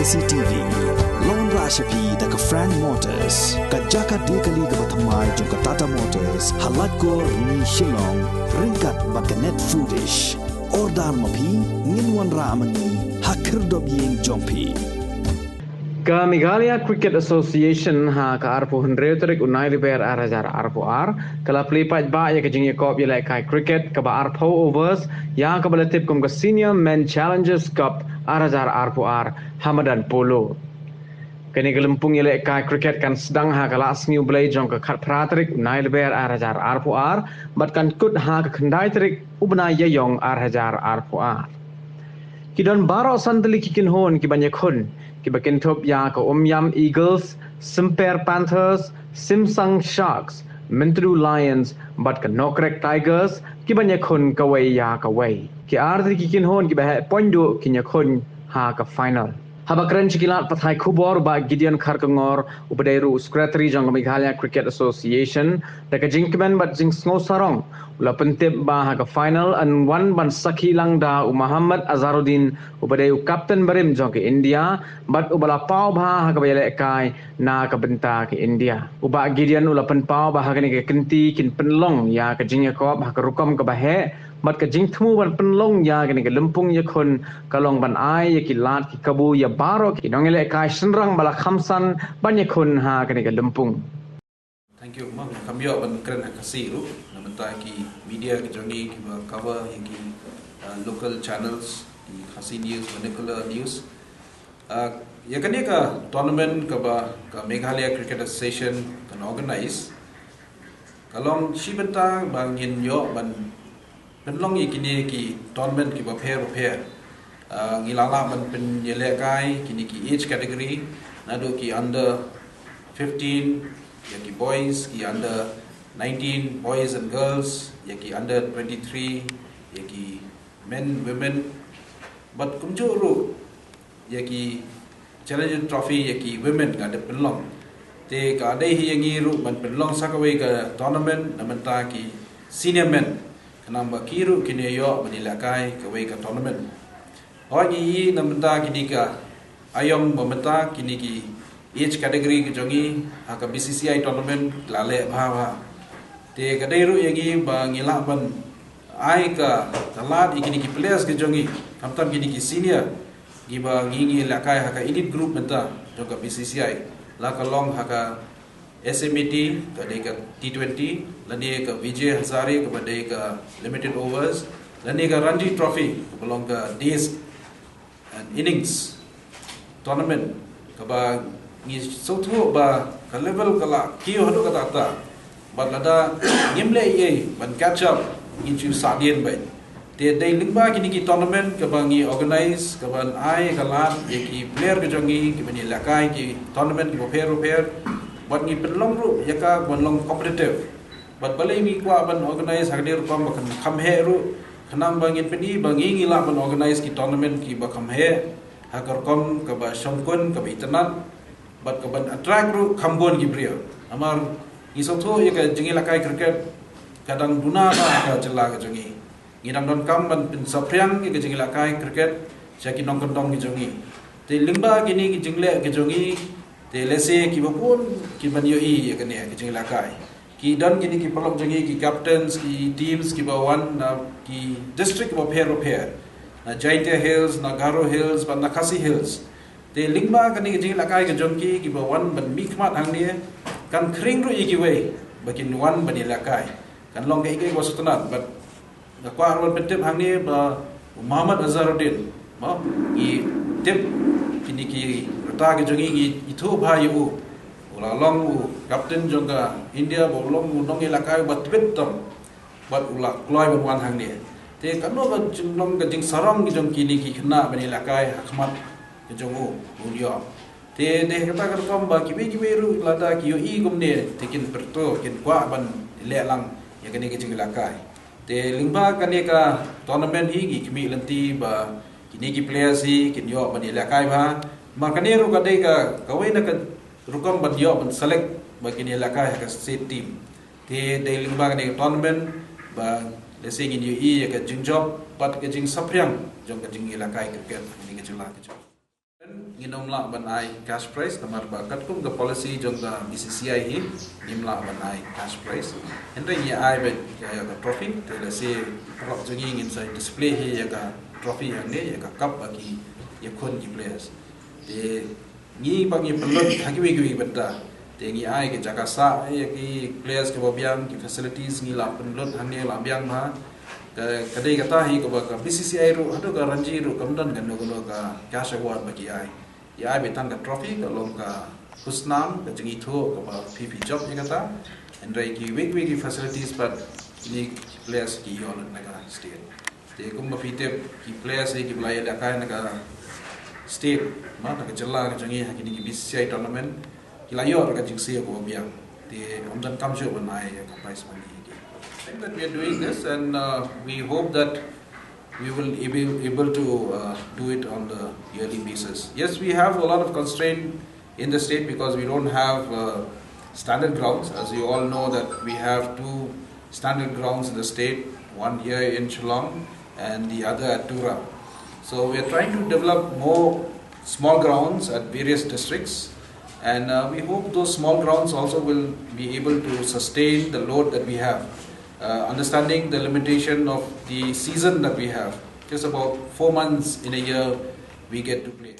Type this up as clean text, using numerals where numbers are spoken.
KCTV Lon Rashapi daga Frank Motors kajaka dekali ga bathamai jong Tata Motors halat ko ni Shillong ringkat bakanet foodish ordal mapi nginwan ramani hakir dobyeng jongpi Ka Meghalaya Cricket Association ha ka arpo hendreutrik unai liber arajar arpo ar kala pelipat ba ya kejing yakop ya lai kai cricket ka ba arpo overs ya ka balatip kum ka Senior Men Challengers Cup arajar arpo ar Hamadan Polo kini gelempung ya lai kai cricket kan sedang ha kala asniu blai jong ka khat pratrik unai liber arajar arpo ar bat kan kut ha ka khandai trik ubna yayong arajar arpo ar Kidon baro sandali kikin hon ki banyak hun ki bakin top ya ka Omyam Eagles, Simper Panthers, Simsang Sharks, Mintru Lions, bat ka Nokrek Tigers ki banyak hun ka wei ya ka wei. Ki arti kikin hon ki bahe poindu ki nyak hun ha ka final. Habakren cikilat pathai kubor ba Gideon Kharkangor upadairu secretary jong Meghalaya Cricket Association daka jingkmen bat jing sngo sarong ula pentip ba ha ka final and one ban sakhi lang da Muhammad Azharuddin upadayu captain barim jong ke India bat ubala pau ba ha ka bayale kai na ka benta ke India uba Gideon ula pen pau ba ha ka kenti kin penlong ya ka jing yakop ha ka rukom ka bahe bat ka jing thmu ban penlong ya ka lempung ya khun kalong ban ai ya ki lat ki kabu ya baro ki nongele kai senrang bala khamsan banyak khun ha ka lempung. Thank you mang kambio ban kren akasi ru namanta ki media ki joni ki cover ki local channels ki khasi news vernacular news ya kan ka tournament ka Meghalaya Cricket Association kan organize kalong shibenta bangin yo ban penlong kini ki tournament ki pair ngilala ban pen yelekai kini ki age category nado ki under 15 yaki boys ki under 19 boys and girls yaki under 23 yaki men women but kumjuru yaki challenger trophy yaki women ga de penlong te ka dei hi yangi ru ban penlong sakawai ka tournament namanta ki senior men kanamba kiru kini yo banilakai kawai ka tournament hogi namanta kini ka ayong mamata kini ki age category ki jongi haka BCCI tournament lale bhawa te kadairu yagi ba ngila ban ai ka talat ikini ki players ki jongi kamtam kini ki senior giba ngingi lakai haka elite group menta joka BCCI la ka long haka SMT ka de ka T20 lani ka Vijay Hazare ka bade ka limited overs lani ka Ranji Trophy ka long ka days and innings tournament ka ba ni sotu ba ka level kala kiyo hadu kata ta but lada ngimle ye ban catch up in chu sadien bai te dei lingba kini ki tournament ka bangi organize ka ban ai kala ye ki player ke jongi ki bani lakai ki tournament ki pair but ni penlong ru ya ka ban long competitive but balai mi kwa ban organize hadir kom ba kham he ru khanam bangin peni bangi ngila ban organize ki tournament ki ba kham he hakar kom ka ba shongkun ka ba itanat but kaban attract ru khambon gibrio amar isotho ye ka jingi lakai cricket kadang duna ba ka chela ka jingi ngidang don kam ban pin sapriang ye ka jingi lakai cricket jaki nong kondong ki jingi te lingba kini ki jingle ki jingi te lese ki bapun ki ban yo i ye ka ne ki jingi lakai ki don kini ki polom jingi ki captains ki teams ki ba one na ki district ba pair na Jaita Hills na Garo Hills ba Nakasi Hills te lingba kan ni jing lakai ke jongki ki ba wan ban mikmat hang ni kan kring ru iki we bakin wan ban lakai kan long ke iki wasutna but da kwa ron petip hang ni ba Muhammad Azharuddin ma i tip kini ki rata ke jongi ki itu bha yu ula long captain jonga India bo long nong lakai ba tibet tam bat ula kloi ban wan hang ni te kan no ba long ke jing sarang ki jongki ni ki khna ban lakai hakmat jongo unio te de kata kata kom ba kibe ru lada ki yo i gumne tekin perto kin kwa ban le lang ya kene ke jing lakai te lingba kane ka tournament hi gi kimi lanti ba kini ki players hi kin yo ban lakai ba ma kane ru ka de ka kawai na ka rukom ban yo ban select ba kini lakai ka state team te de lingba kane tournament ba lese gi yo i ka jing job pat ke jing sapriang jong ke jing lakai cricket ni ke jula ke Nginomla banai cash prize namar bakat kum the policy jongga BCCI hi nimla banai cash prize endre ni ai bet ya ka trophy te le se rock jongi inside display hi ya ka trophy yang ne ya ka cup bagi ya kon ki players te ni bagi pelot hagi wi benda te ni ai ke jaga sa ya ki players ke bobiang ki facilities ni la pelot hang ne la biang ma kadai kata hi ko ka BCCI ru hado ka ranji ru kamdan kan no ka cash award bagi ai ya betan ka trophy ka long ka kusnam ka jingi tho ka ba PP job ni kata and rai ki wig facilities but ni players ki yon na ka state te kum ba pite ki players ki blai da ka na ka state ma na ka jalla ka jingi ha ki BCCI tournament ki la yor ka jing se ko biang te amdan kam jo banai ka prize money I think that we are doing this and we hope that we will be able to do it on the yearly basis. Yes, we have a lot of constraint in the state because we don't have standard grounds. As you all know that we have 2 standard grounds in the state, one here in Shillong and the other at Tura. So we are trying to develop more small grounds at various districts and we hope those small grounds also will be able to sustain the load that we have. Understanding the limitation of the season that we have, just about 4 months in a year we get to play.